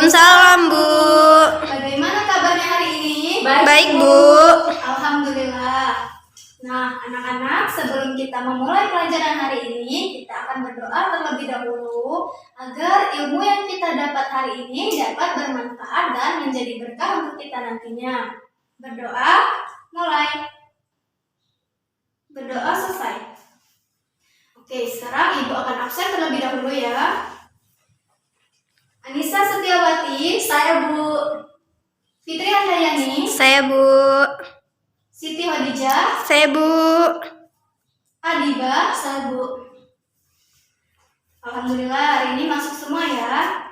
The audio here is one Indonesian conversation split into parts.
Waalaikumsalam, Bu. Bagaimana kabarnya hari ini? Baik, Bu. Alhamdulillah. Nah, anak-anak, sebelum kita memulai pelajaran hari ini, kita akan berdoa terlebih dahulu agar ilmu yang kita dapat hari ini dapat bermanfaat dan menjadi berkah untuk kita nantinya. Berdoa, mulai. Berdoa selesai. Oke, sekarang Ibu akan absen terlebih dahulu ya. Anissa Setiawati, Saya, Bu. Fitri Handayani, Saya, Bu. Siti Hadijah, Saya, Bu. Adiba, saya Bu. Alhamdulillah hari ini masuk semua ya.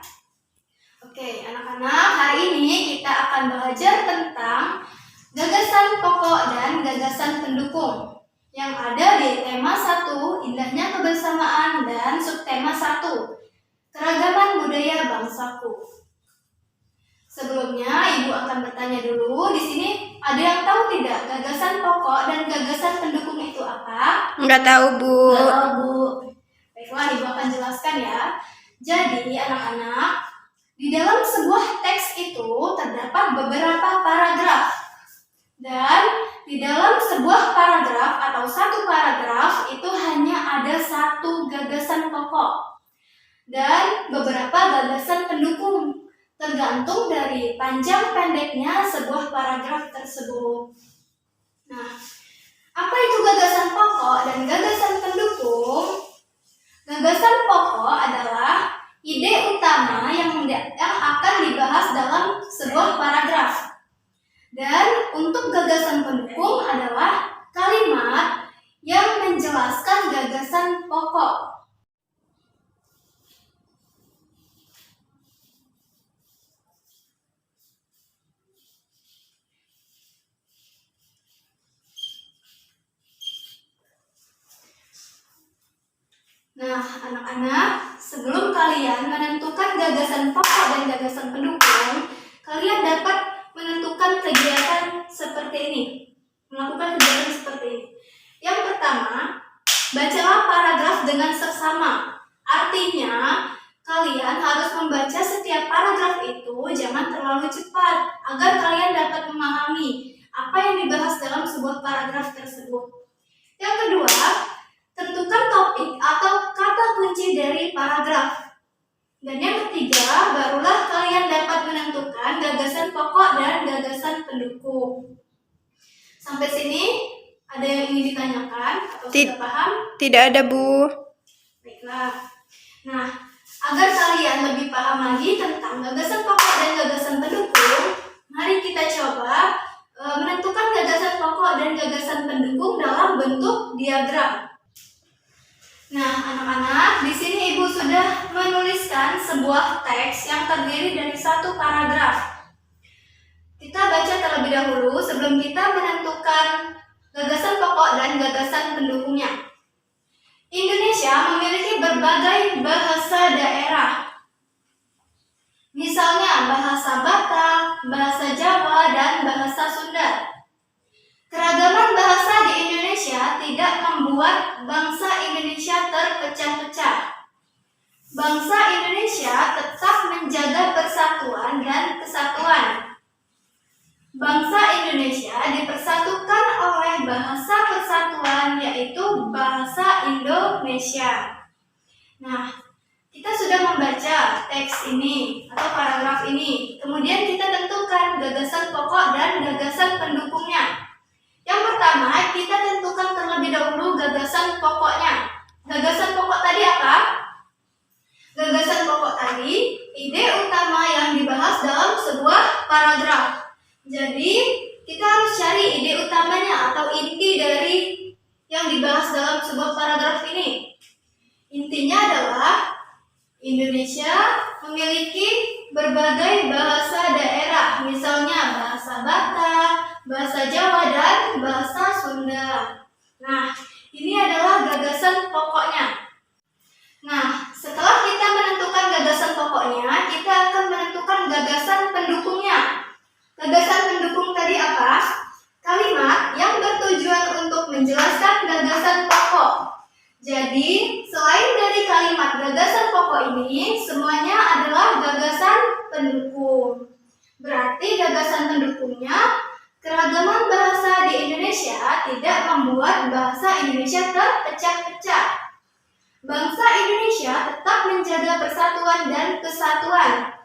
Oke, anak-anak, hari ini kita akan belajar tentang gagasan pokok dan gagasan pendukung yang ada di tema 1, indahnya kebersamaan, dan subtema 1, keragaman budaya bangsaku. Sebelumnya, Ibu akan bertanya dulu. Di sini ada yang tahu tidak gagasan pokok dan gagasan pendukung itu apa? Enggak tahu, Bu. Nggak tahu, Bu. Baiklah, Ibu akan jelaskan ya. Jadi, anak-anak, di dalam sebuah teks itu terdapat beberapa paragraf. Dan di dalam sebuah paragraf atau satu paragraf itu hanya ada satu gagasan pokok dan beberapa gagasan pendukung, tergantung dari panjang pendeknya sebuah paragraf tersebut. Nah, apa itu gagasan pokok dan gagasan pendukung? Gagasan pokok adalah ide utama yang akan dibahas dalam sebuah paragraf. Dan untuk gagasan pendukung adalah kalimat yang menjelaskan gagasan pokok. Nah, anak-anak, sebelum kalian menentukan gagasan pokok dan gagasan pendukung, kalian dapat menentukan kegiatan seperti ini. Melakukan kegiatan seperti ini. Yang pertama, bacalah paragraf dengan seksama. Artinya, kalian harus membaca setiap paragraf itu, jangan terlalu cepat, agar kalian dapat memahami apa yang dibahas dalam sebuah paragraf tersebut. Yang kedua, tentukan topik atau kata kunci dari paragraf. Dan yang ketiga, barulah kalian dapat menentukan gagasan pokok dan gagasan pendukung. Sampai sini, ada yang ingin ditanyakan atau sudah paham? Tidak ada, Bu. Baiklah. Nah, agar kalian lebih paham lagi tentang gagasan pokok dan gagasan pendukung, mari kita coba menentukan gagasan pokok dan gagasan pendukung dalam bentuk diagram. Nah, anak-anak, di sini Ibu sudah menuliskan sebuah teks yang terdiri dari satu paragraf. Kita baca terlebih dahulu sebelum kita menentukan gagasan pokok dan gagasan pendukungnya. Indonesia memiliki berbagai bahasa daerah. Misalnya bahasa Batak, bahasa Jawa, dan bahasa Sunda. Keragaman bahasa di Indonesia tidak membuat bangsa Indonesia terpecah-pecah. Bangsa Indonesia tetap menjaga persatuan dan kesatuan. Bangsa Indonesia dipersatukan oleh bahasa persatuan, yaitu bahasa Indonesia. Nah, kita sudah membaca teks ini atau paragraf ini. Kemudian kita tentukan gagasan pokok dan gagasan pendukungnya. Yang pertama, kita tentukan terlebih dahulu gagasan pokoknya. Gagasan pokok tadi apa? Gagasan pokok tadi ide utama yang dibahas dalam sebuah paragraf. Jadi, kita harus cari ide utamanya atau inti dari yang dibahas dalam sebuah paragraf ini. Intinya adalah Indonesia memiliki berbagai bahasa daerah, misalnya bahasa Batak, bahasa Jawa, dan bahasa Sunda. Nah, ini adalah gagasan pokoknya. Nah, setelah kita menentukan gagasan pokoknya, kita akan menentukan gagasan pendukungnya. Gagasan pendukung tadi apa? Kalimat yang bertujuan untuk menjelaskan gagasan pokok. Jadi, selain dari kalimat gagasan pokok ini, semuanya adalah gagasan pendukung. Berarti gagasan pendukungnya, keragaman bahasa di Indonesia tidak membuat bahasa Indonesia terpecah-pecah. Bangsa Indonesia tetap menjaga persatuan dan kesatuan.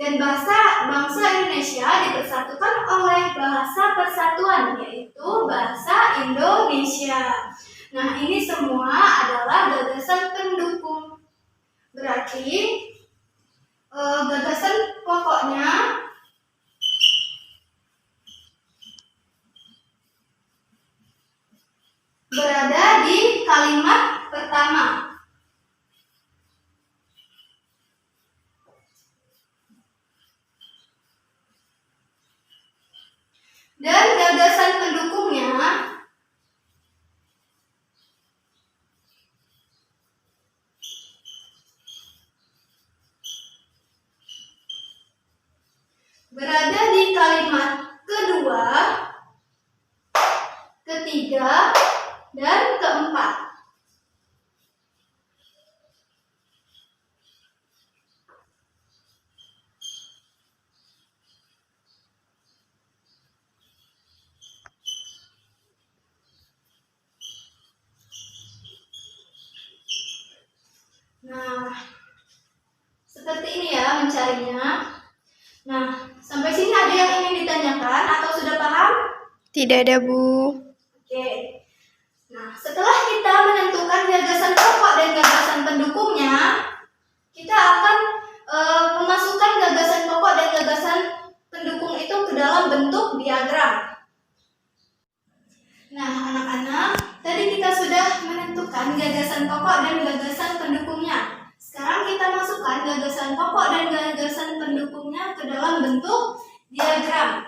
Dan bangsa Indonesia dipersatukan oleh bahasa persatuan, yaitu bahasa Indonesia. Nah, ini semua adalah gagasan pendukung. Berarti gagasan pokoknya berada di kalimat pertama. Dan gagasan pendukungnya berada di kalimat kedua, ketiga, dan keempat. Nah, seperti ini ya mencarinya. Nah, sampai sini ada yang ingin ditanyakan atau sudah paham? Tidak ada, Bu. Oke. Nah, setelah kita menentukan gagasan pokok dan gagasan pendukungnya, kita akan memasukkan gagasan pokok dan gagasan pendukung itu ke dalam bentuk diagram. Nah, anak-anak, tadi kita sudah menentukan gagasan pokok dan gagasan pendukungnya. Sekarang kita masukkan gagasan pokok dan gagasan pendukungnya ke dalam bentuk diagram.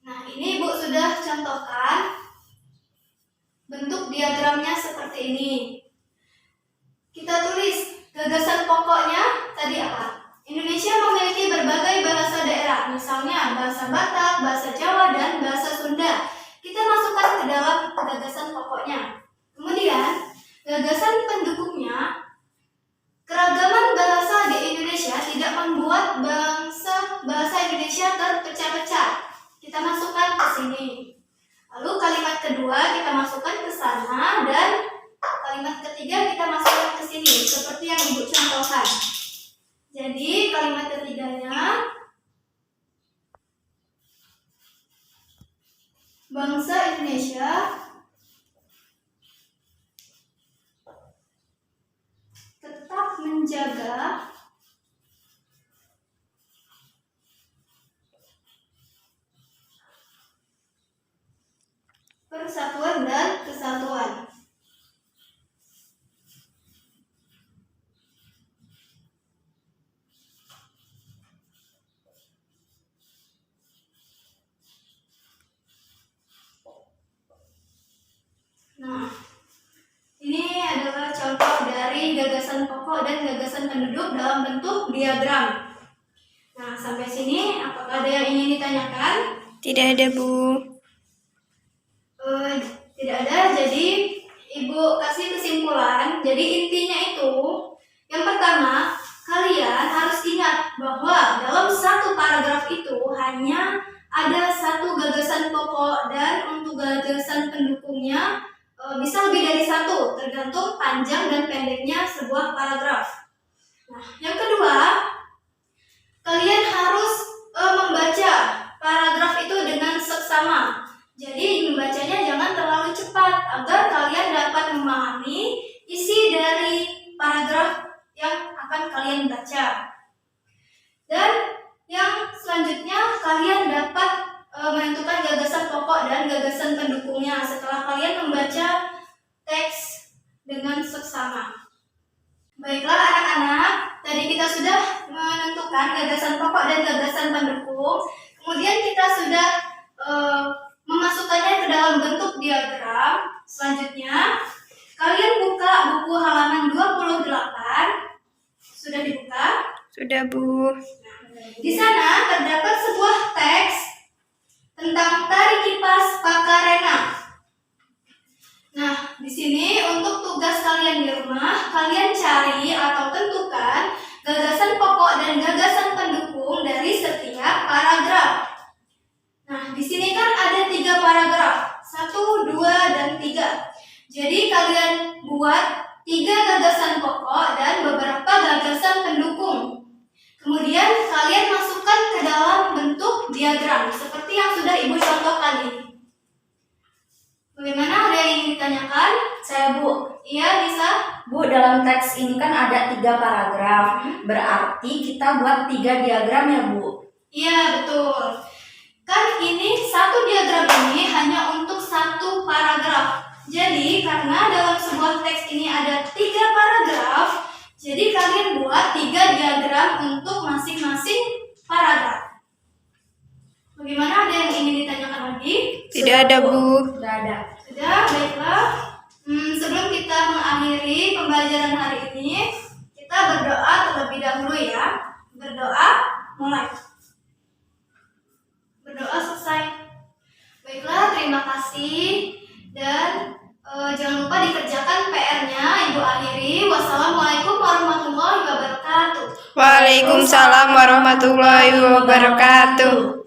Nah, ini Ibu sudah contohkan bentuk diagramnya seperti ini. Kita tulis gagasan pokoknya tadi apa? Indonesia memiliki berbagai bahasa daerah, misalnya bahasa Batak, bahasa Jawa, dan bahasa Sunda. Kita masukkan ke dalam gagasan pokoknya. Kemudian, gagasan pendukungnya, keragaman bahasa di Indonesia tidak membuat bahasa Indonesia terpecah-pecah. Kita masukkan ke sini. Lalu kalimat kedua kita masukkan ke sana dan kalimat ketiga kita masukkan ke sini seperti yang Ibu contohkan. Jadi kalimat ketiganya, bangsa Indonesia tetap menjaga persatuan dan kesatuan. Nah, ini adalah contoh dari gagasan pokok dan gagasan penduduk dalam bentuk diagram. Nah, sampai sini apakah ada yang ingin ditanyakan? Tidak ada, Bu. Tidak ada, jadi Ibu kasih kesimpulan. Jadi intinya itu, yang pertama, kalian harus ingat bahwa dalam satu paragraf itu hanya ada satu gagasan pokok dan untuk gagasan pendukungnya bisa lebih dari satu, tergantung panjang dan pendeknya sebuah paragraf. Nah, yang kedua, kalian harus membaca paragraf itu dengan seksama. Jadi membacanya jangan terlalu cepat agar kalian dapat memahami isi dari paragraf yang akan kalian baca. Dan yang selanjutnya kalian dapat menentukan gagasan pokok dan gagasan pendukungnya setelah kalian membaca teks dengan seksama. Baiklah anak-anak, tadi kita sudah menentukan gagasan pokok dan gagasan pendukung. Kemudian kita sudah memasukkannya ke dalam bentuk diagram. Selanjutnya, kalian buka buku halaman 28. Sudah dibuka? Sudah, Bu. Di sana terdapat sebuah teks tentang tari kipas Pakarena. Nah, di sini untuk tugas kalian di rumah, kalian cari atau tentukan gagasan pokok dan gagasan pendukung dari setiap paragraf. Nah, di sini kan ada 3 paragraf, 1, 2, dan 3. Jadi kalian buat 3 gagasan pokok dan beberapa gagasan pendukung. Kemudian kalian masukkan ke dalam bentuk diagram seperti yang sudah Ibu contohkan ini. Bagaimana, ada yang ingin ditanyakan? Saya Bu. Iya, bisa. Bu, dalam teks ini kan ada 3 paragraf. Berarti kita buat 3 diagram ya Bu? Iya, betul. Kan ini satu diagram ini hanya untuk 1 paragraf. Jadi karena dalam sebuah teks ini ada 3 paragraf, jadi kalian buat 3 diagram untuk masing-masing paragraf. Bagaimana, ada yang ingin ditanyakan lagi? Tidak ada, Bu. Tidak ada. Sudah, baiklah. Sebelum kita mengakhiri pembelajaran hari ini, kita berdoa terlebih dahulu ya. Berdoa, mulai. Berdoa selesai. Baiklah, terima kasih. Dan jangan lupa dikerjakan PR-nya. Ibu akhiri. Wassalamualaikum warahmatullahi wabarakatuh. Waalaikumsalam warahmatullahi wabarakatuh.